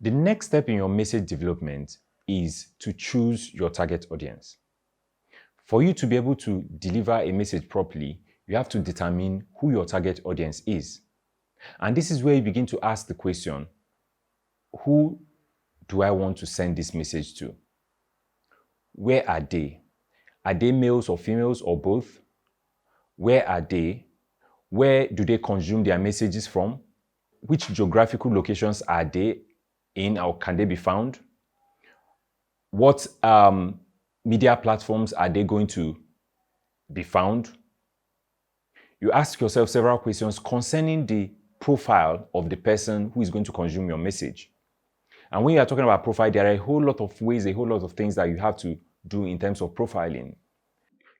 The next step in your message development is to choose your target audience. For you to be able to deliver a message properly, you have to determine who your target audience is. And this is where you begin to ask the question, who do I want to send this message to? Where are they? Are they males or females or both? Where are they? Where do they consume their messages from? Which geographical locations are they in or can they be found? What media platforms are they going to be found? You ask yourself several questions concerning the profile of the person who is going to consume your message. And when you are talking about profile, there are a whole lot of ways, a whole lot of things that you have to do in terms of profiling.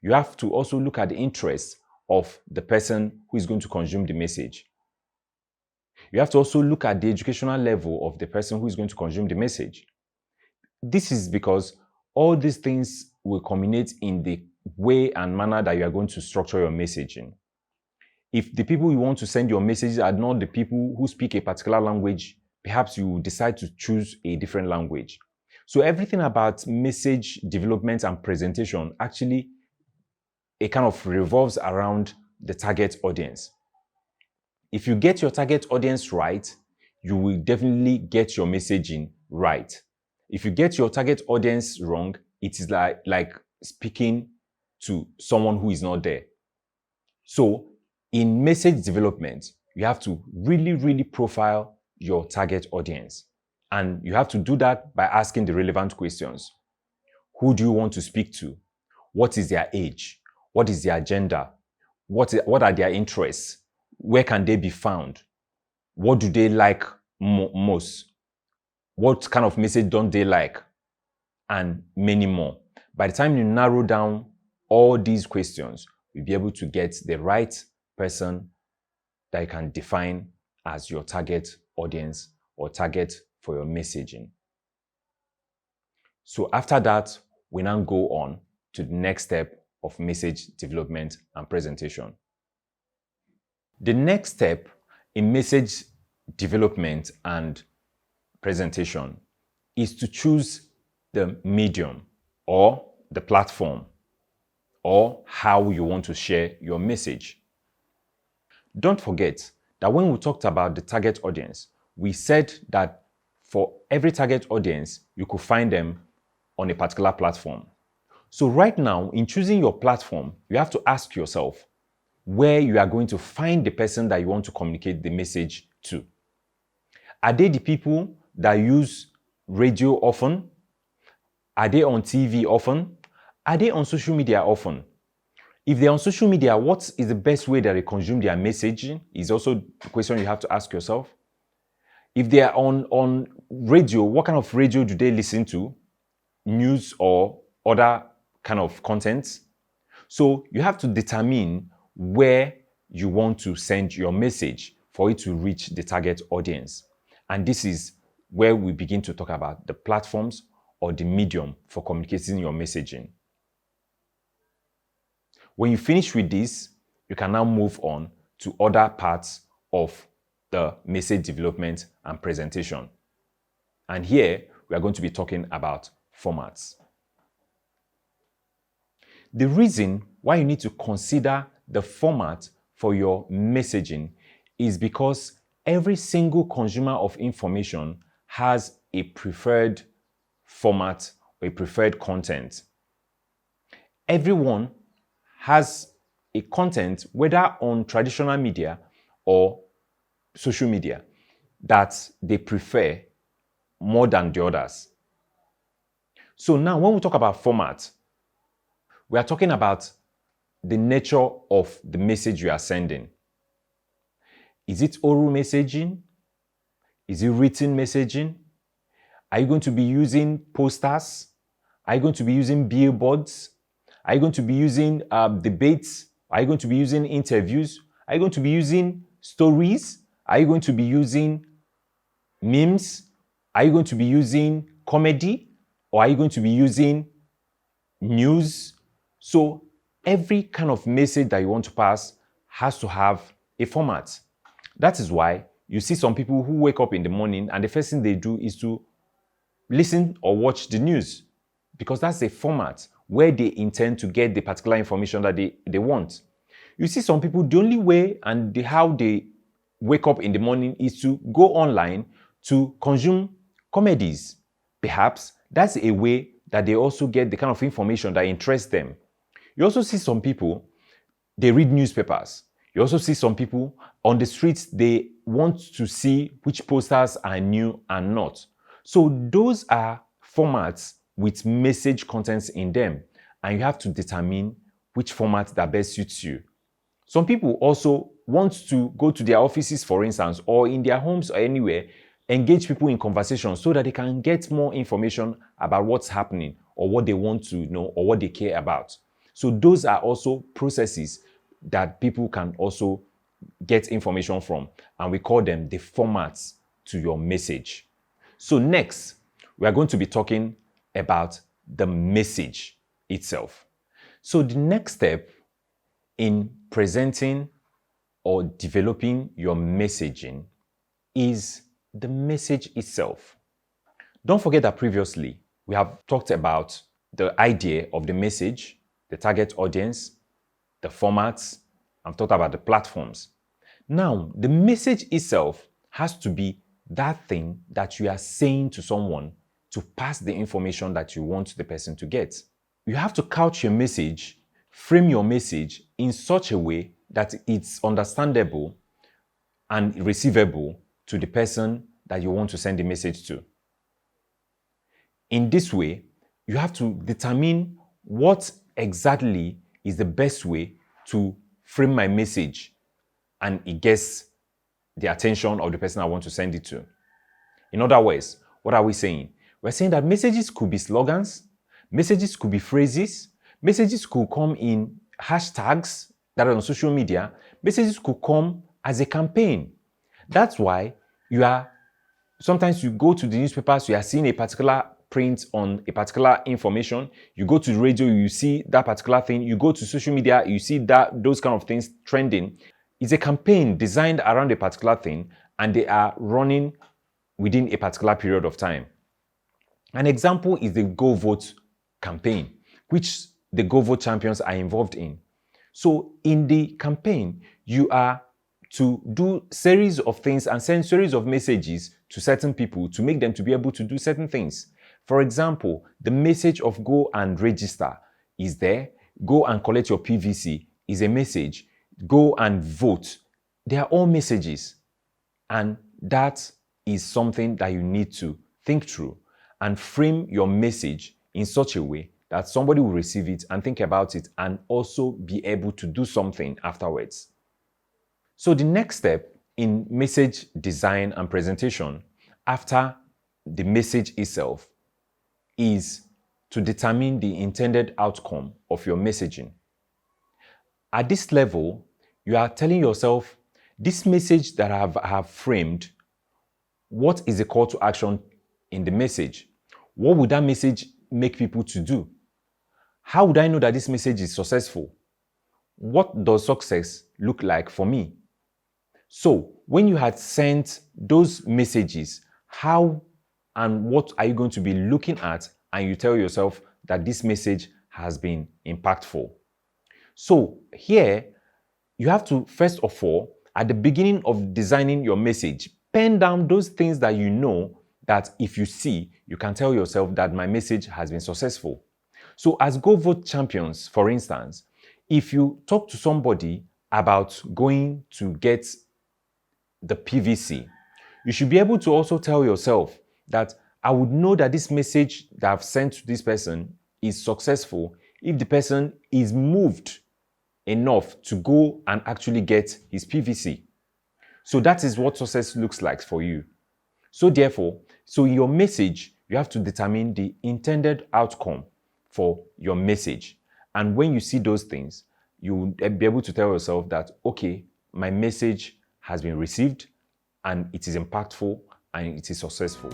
You have to also look at the interests of the person who is going to consume the message. You have to also look at the educational level of the person who is going to consume the message. This is because all these things will culminate in the way and manner that you are going to structure your messaging. If the people you want to send your messages are not the people who speak a particular language, perhaps you decide to choose a different language. So everything about message development and presentation actually it kind of revolves around the target audience. If you get your target audience right, you will definitely get your messaging right. If you get your target audience wrong, it is like speaking to someone who is not there. So in message development, you have to really profile your target audience. And you have to do that by asking the relevant questions. Who do you want to speak to? What is their age? What is their gender? What are their interests? Where can they be found? What do they like most? What kind of message don't they like? And many more. By the time you narrow down all these questions, you'll be able to get the right person that you can define as your target audience or target for your messaging. So after that, we now go on to the next step of message development and presentation. The next step in message development and presentation is to choose the medium or the platform or how you want to share your message. Don't forget that when we talked about the target audience, we said that for every target audience, you could find them on a particular platform. So right now, in choosing your platform, you have to ask yourself where you are going to find the person that you want to communicate the message to. Are they the people that use radio often? Are they on TV often? Are they on social media often? If they're on social media, what is the best way that they consume their messaging is also the question you have to ask yourself. If they are on radio, what kind of radio do they listen to? News or other kind of content? So you have to determine where you want to send your message for it to reach the target audience. And this is where we begin to talk about the platforms or the medium for communicating your messaging. When you finish with this, you can now move on to other parts of the message development and presentation. And here, we are going to be talking about formats. The reason why you need to consider the format for your messaging is because every single consumer of information has a preferred format or a preferred content. Everyone has a content, whether on traditional media or social media, that they prefer more than the others. So now when we talk about format, we are talking about the nature of the message you are sending. Is it oral messaging? Is it written messaging? Are you going to be using posters? Are you going to be using billboards? Are you going to be using debates? Are you going to be using interviews? Are you going to be using stories? Are you going to be using memes? Are you going to be using comedy? Or are you going to be using news? So every kind of message that you want to pass has to have a format. That is why you see some people who wake up in the morning and the first thing they do is to listen or watch the news, because that's a format where they intend to get the particular information that they want. You see some people, the only way and how they wake up in the morning is to go online to consume comedies. Perhaps that's a way that they also get the kind of information that interests them. You also see some people, they read newspapers. You also see some people on the streets, they want to see which posters are new and not. So those are formats with message contents in them, and you have to determine which format that best suits you. Some people also want to go to their offices, for instance, or in their homes or anywhere, engage people in conversation so that they can get more information about what's happening or what they want to know or what they care about. So those are also processes that people can also get information from, and we call them the formats to your message. So next, we are going to be talking about the message itself. So the next step in presenting or developing your messaging is the message itself. Don't forget that previously we have talked about the idea of the message, the target audience, the formats. I've talked about the platforms. Now, the message itself has to be that thing that you are saying to someone to pass the information that you want the person to get. You have to couch your message, frame your message in such a way that it's understandable and receivable to the person that you want to send the message to. In this way, you have to determine what exactly is the best way to frame my message and it gets the attention of the person I want to send it to. In other words, what are we saying? We're saying that messages could be slogans, messages could be phrases, messages could come in hashtags that are on social media, messages could come as a campaign. That's why sometimes you go to the newspapers, you are seeing a particular print on a particular information. You go to the radio, you see that particular thing. You go to social media, you see those kind of things trending. It's a campaign designed around a particular thing, and they are running within a particular period of time. An example is the Go Vote campaign, which the Go Vote champions are involved in. So in the campaign, you are to do series of things and send series of messages to certain people to make them to be able to do certain things. For example, the message of go and register is there. Go and collect your PVC is a message. Go and vote. They are all messages. And that is something that you need to think through and frame your message in such a way that somebody will receive it and think about it and also be able to do something afterwards. So the next step in message design and presentation after the message itself is to determine the intended outcome of your messaging. At this level, you are telling yourself, this message that I have framed, what is the call to action in the message? What would that message make people to do? How would I know that this message is successful? What does success look like for me? So when you had sent those messages, how and what are you going to be looking at, and you tell yourself that this message has been impactful? So here, you have to, first of all, at the beginning of designing your message, pen down those things that you know that if you see, you can tell yourself that my message has been successful. So as Go Vote champions, for instance, if you talk to somebody about going to get the PVC, you should be able to also tell yourself that I would know that this message that I've sent to this person is successful if the person is moved enough to go and actually get his PVC. So that is what success looks like for you. So therefore, your message, you have to determine the intended outcome for your message. And when you see those things, you will be able to tell yourself that, okay, my message has been received and it is impactful and it is successful.